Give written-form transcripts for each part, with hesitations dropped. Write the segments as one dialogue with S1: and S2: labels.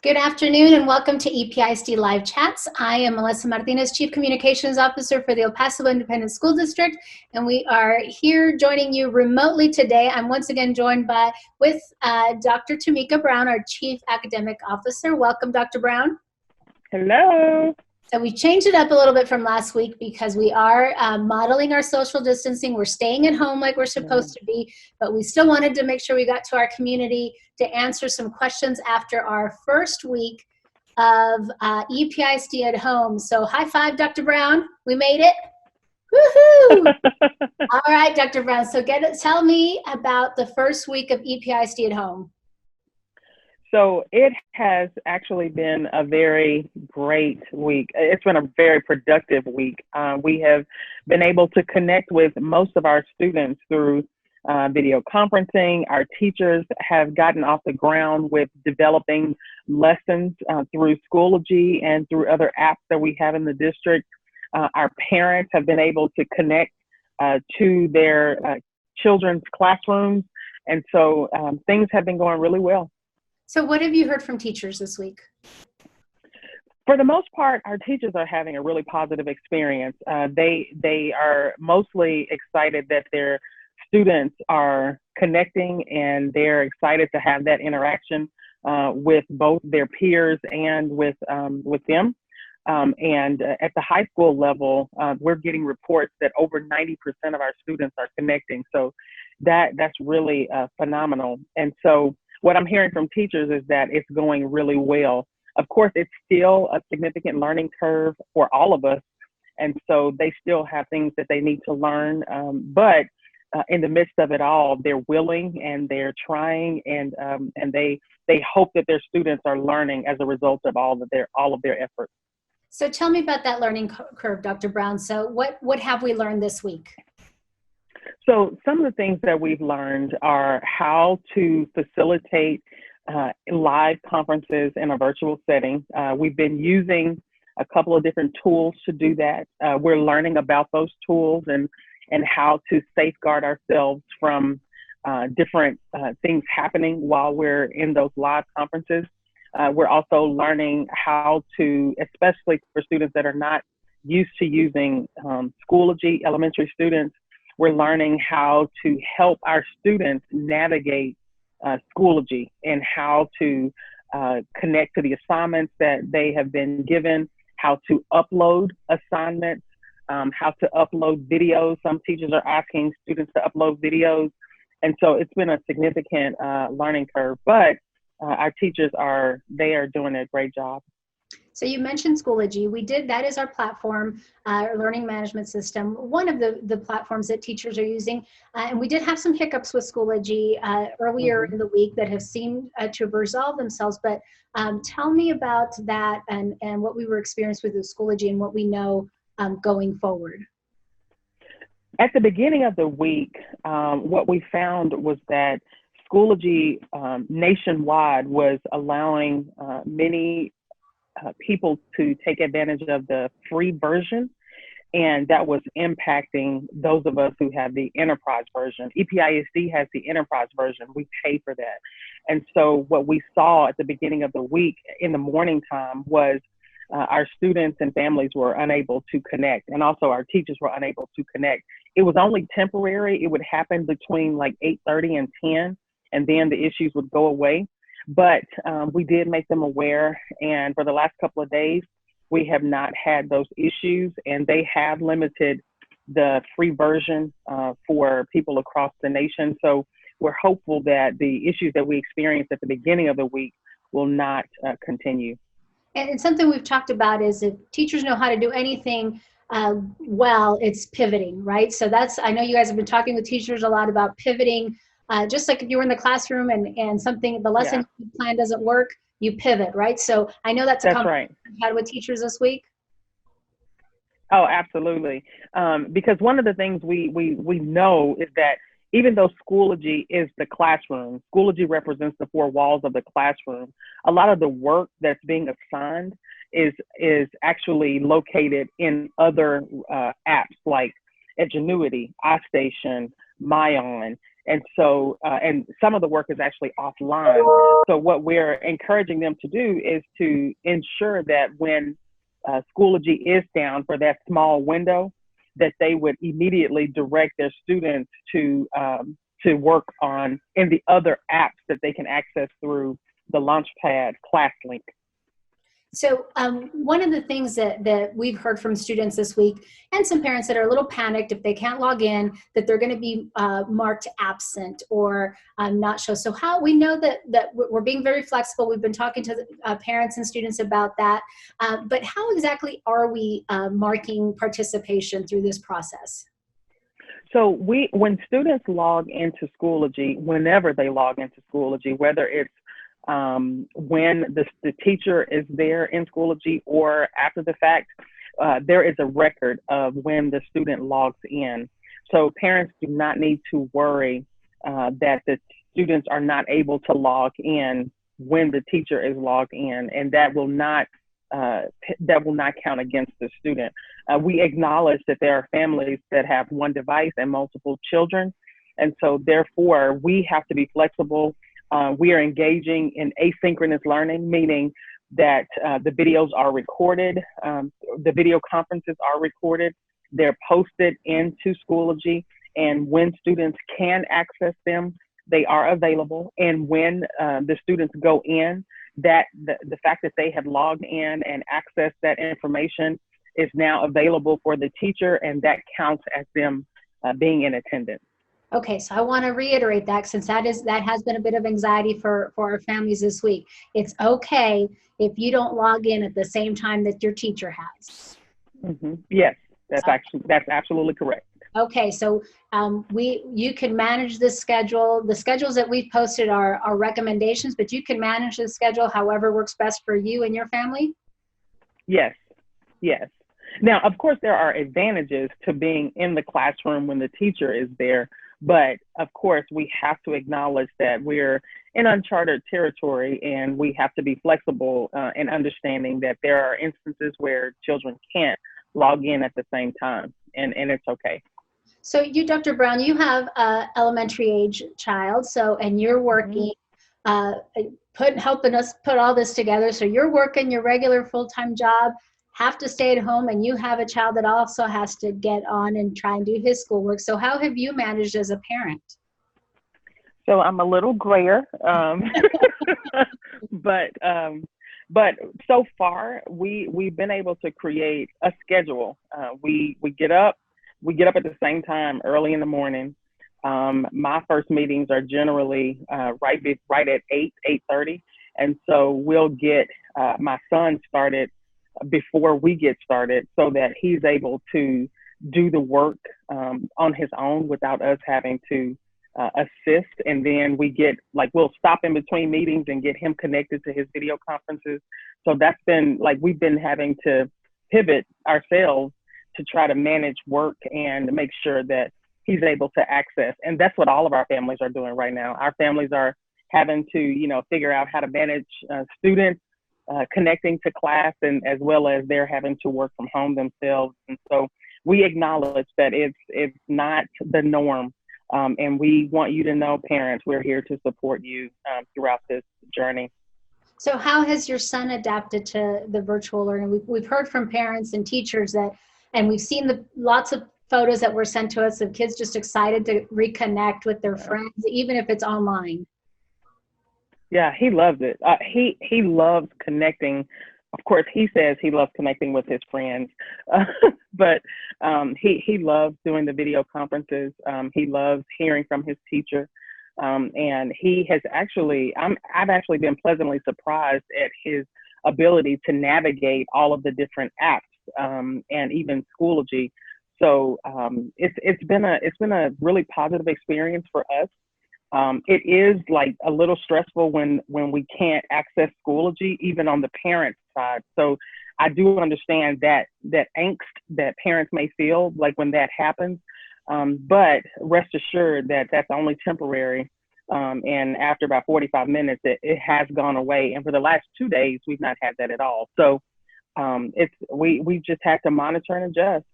S1: Good afternoon and welcome to EPISD Live Chats. I am Melissa Martinez, Chief Communications Officer for the El Paso Independent School District, and we are here joining you remotely today. I'm once again joined with Dr. Tamika Brown, our Chief Academic Officer. Welcome, Dr. Brown.
S2: Hello.
S1: So we changed it up a little bit from last week because we are modeling our social distancing. We're staying at home like we're supposed to be, but we still wanted to make sure we got to our community to answer some questions after our first week of EPISD at home. So high five, Dr. Brown. We made it. Woohoo! All right, Dr. Brown. So tell me about the first week of EPISD at home.
S2: So it has actually been a very great week. It's been a very productive week. We have been able to connect with most of our students through video conferencing. Our teachers have gotten off the ground with developing lessons through Schoology and through other apps that we have in the district. Our parents have been able to connect to their children's classrooms. And so things have been going really well.
S1: So what have you heard from teachers this week?
S2: For the most part, our teachers are having a really positive experience. They are mostly excited that their students are connecting, and they're excited to have that interaction with both their peers and with them. And at the high school level, we're getting reports that over 90% of our students are connecting. So that's really phenomenal. And so what I'm hearing from teachers is that it's going really well. Of course, it's still a significant learning curve for all of us. And so they still have things that they need to learn. But in the midst of it all, they're willing and they're trying, and they hope that their students are learning as a result of all of their efforts.
S1: So tell me about that learning curve, Dr. Brown. So what have we learned this week?
S2: So some of the things that we've learned are how to facilitate live conferences in a virtual setting. We've been using a couple of different tools to do that. We're learning about those tools and how to safeguard ourselves from different things happening while we're in those live conferences. We're also learning how to, especially for students that are not used to using Schoology, elementary students, we're learning how to help our students navigate Schoology and how to connect to the assignments that they have been given, how to upload assignments, how to upload videos. Some teachers are asking students to upload videos. And so it's been a significant learning curve, but our teachers are doing a great job.
S1: So you mentioned Schoology. That is our platform, our learning management system, one of the platforms that teachers are using. And we did have some hiccups with Schoology earlier in the week that have seemed to have resolved themselves. But tell me about that and what we were experiencing with Schoology and what we know going forward.
S2: At the beginning of the week, what we found was that Schoology nationwide was allowing many people to take advantage of the free version, and that was impacting those of us who have the enterprise version. EPISD has the enterprise version. We pay for that. And so what we saw at the beginning of the week in the morning time was our students and families were unable to connect, and also our teachers were unable to connect. It was only temporary. It would happen between like 8:30 and 10, and then the issues would go away. But we did make them aware, and for the last couple of days, we have not had those issues, and they have limited the free version for people across the nation. So we're hopeful that the issues that we experienced at the beginning of the week will not continue.
S1: And something we've talked about is if teachers know how to do anything well, it's pivoting, right? So I know you guys have been talking with teachers a lot about pivoting. Just like if you were in the classroom and the lesson plan doesn't work, you pivot, right? So I know that's a conversation we've had with teachers this week.
S2: Oh, absolutely. Because one of the things we know is that even though Schoology is the classroom, Schoology represents the four walls of the classroom, a lot of the work that's being assigned is actually located in other apps like Edgenuity, iStation, Myon. And so, and some of the work is actually offline. So what we're encouraging them to do is to ensure that when Schoology is down for that small window, that they would immediately direct their students to work on in the other apps that they can access through the Launchpad ClassLink.
S1: So one of the things that we've heard from students this week, and some parents that are a little panicked if they can't log in, that they're going to be marked absent or not show. So how we know that we're being very flexible. We've been talking to the, parents and students about that. But how exactly are we marking participation through this process?
S2: So when students log into Schoology, whenever they log into Schoology, whether it's when the teacher is there in Schoology or after the fact, there is a record of when the student logs in. So parents do not need to worry that the students are not able to log in when the teacher is logged in, and that will not count against the student. We acknowledge that there are families that have one device and multiple children, and so therefore we have to be flexible. We are engaging in asynchronous learning, meaning that the videos are recorded, the video conferences are recorded, they're posted into Schoology, and when students can access them, they are available. And when the students go in, that the fact that they have logged in and accessed that information is now available for the teacher, and that counts as them being in attendance.
S1: Okay, so I want to reiterate that, since that has been a bit of anxiety for our families this week. It's okay if you don't log in at the same time that your teacher has.
S2: Mm-hmm. Yes, that's absolutely correct.
S1: Okay, so you can manage this schedule. The schedules that we've posted are recommendations, but you can manage the schedule however works best for you and your family?
S2: Yes, yes. Now, of course, there are advantages to being in the classroom when the teacher is there, but of course, we have to acknowledge that we're in uncharted territory, and we have to be flexible in understanding that there are instances where children can't log in at the same time, and it's okay.
S1: So you, Dr. Brown, you have an elementary age child, and you're working, helping us put all this together. So you're working your regular full-time job, have to stay at home, and you have a child that also has to get on and try and do his schoolwork. So how have you managed as a parent?
S2: So I'm a little grayer, but so far we've been able to create a schedule. We get up at the same time early in the morning. My first meetings are generally right at 8:30, and so we'll get my son started before we get started, so that he's able to do the work on his own without us having to assist. And then we'll stop in between meetings and get him connected to his video conferences. So that's been we've been having to pivot ourselves to try to manage work and make sure that he's able to access. And that's what all of our families are doing right now. Our families are having to, figure out how to manage students connecting to class, and as well as they're having to work from home themselves. And so we acknowledge that it's not the norm. And we want you to know, parents, we're here to support you throughout this journey.
S1: So how has your son adapted to the virtual learning? We've heard from parents and teachers and we've seen lots of photos that were sent to us of kids just excited to reconnect with their friends, even if it's online.
S2: Yeah, he loves it. He loves connecting. Of course, he says he loves connecting with his friends, but he loves doing the video conferences. He loves hearing from his teacher, and he has I've actually been pleasantly surprised at his ability to navigate all of the different apps and even Schoology. So it's been a really positive experience for us. It is a little stressful when we can't access Schoology, even on the parent side. So I do understand that angst that parents may feel when that happens, but rest assured that that's only temporary. And after about 45 minutes, it has gone away. And for the last 2 days, we've not had that at all. So we just have to monitor and adjust.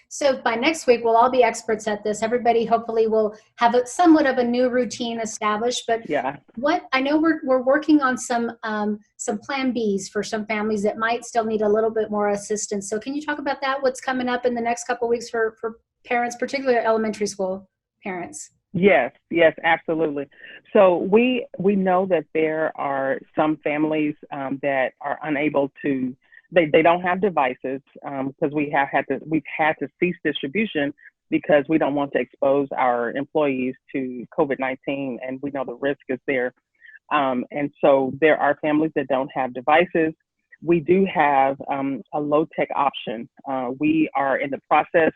S1: So by next week, we'll all be experts at this. Everybody hopefully will have somewhat of a new routine established. But
S2: Yeah.
S1: what I know we're working on some plan Bs for some families that might still need a little bit more assistance. So can you talk about that? What's coming up in the next couple of weeks for parents, particularly elementary school parents?
S2: Yes, yes, absolutely. So we know that there are some families that are unable to. They don't have devices because we've had to cease distribution because we don't want to expose our employees to COVID-19, and we know the risk is there. And so there are families that don't have devices. We do have a low-tech option. We are in the process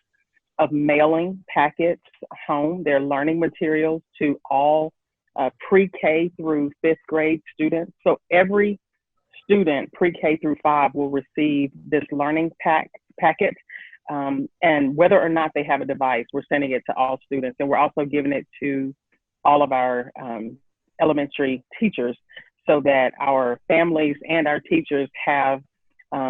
S2: of mailing packets home, their learning materials to all pre-K through 5th grade students. So every student pre-K through 5 will receive this learning packet. And whether or not they have a device, we're sending it to all students. And we're also giving it to all of our elementary teachers so that our families and our teachers have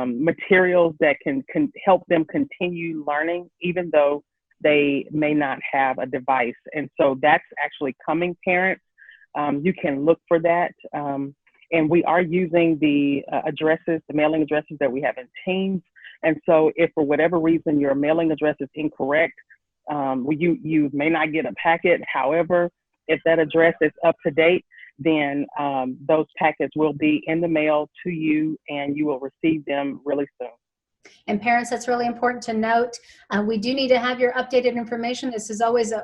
S2: materials that can help them continue learning, even though they may not have a device. And so that's actually coming, parents. You can look for that. And we are using the addresses, the mailing addresses that we have in Teams. And so if for whatever reason your mailing address is incorrect, you may not get a packet. However, if that address is up to date, then those packets will be in the mail to you and you will receive them really soon.
S1: And parents, that's really important to note. We do need to have your updated information. This is always,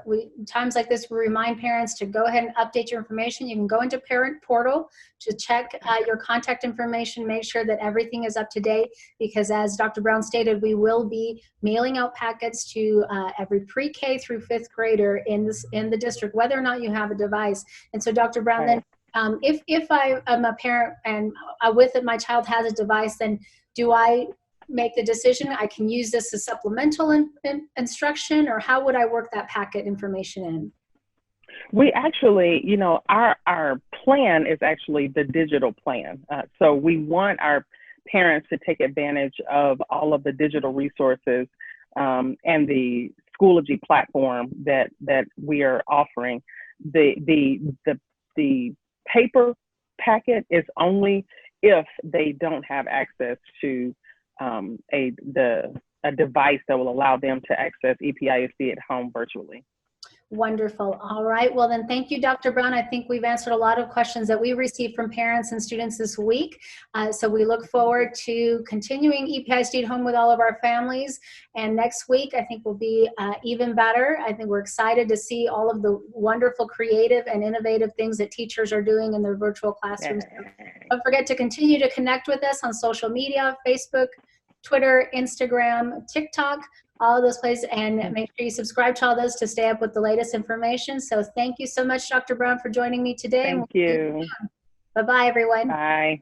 S1: times like this, we remind parents to go ahead and update your information. You can go into Parent Portal to check your contact information, make sure that everything is up to date, because as Dr. Brown stated, we will be mailing out packets to every pre-K through 5th grader in the district, whether or not you have a device. And so Dr. Brown,
S2: Right.
S1: then if I am a parent and with it, my child has a device, then do I make the decision I can use this as supplemental instruction, or how would I work that packet information in?
S2: We actually, our plan is actually the digital plan. So we want our parents to take advantage of all of the digital resources and the Schoology platform that we are offering. The paper packet is only if they don't have access to a device that will allow them to access EPISD at home virtually.
S1: Wonderful. All right. Well, then thank you, Dr. Brown. I think we've answered a lot of questions that we received from parents and students this week. So we look forward to continuing EPISD at home with all of our families. And next week, I think will be even better. I think we're excited to see all of the wonderful, creative, and innovative things that teachers are doing in their virtual classrooms. Don't forget to continue to connect with us on social media, Facebook, Twitter, Instagram, TikTok, all of those places, and make sure you subscribe to all those to stay up with the latest information. So thank you so much, Dr. Brown, for joining me today.
S2: Thank you.
S1: Bye-bye, everyone.
S2: Bye.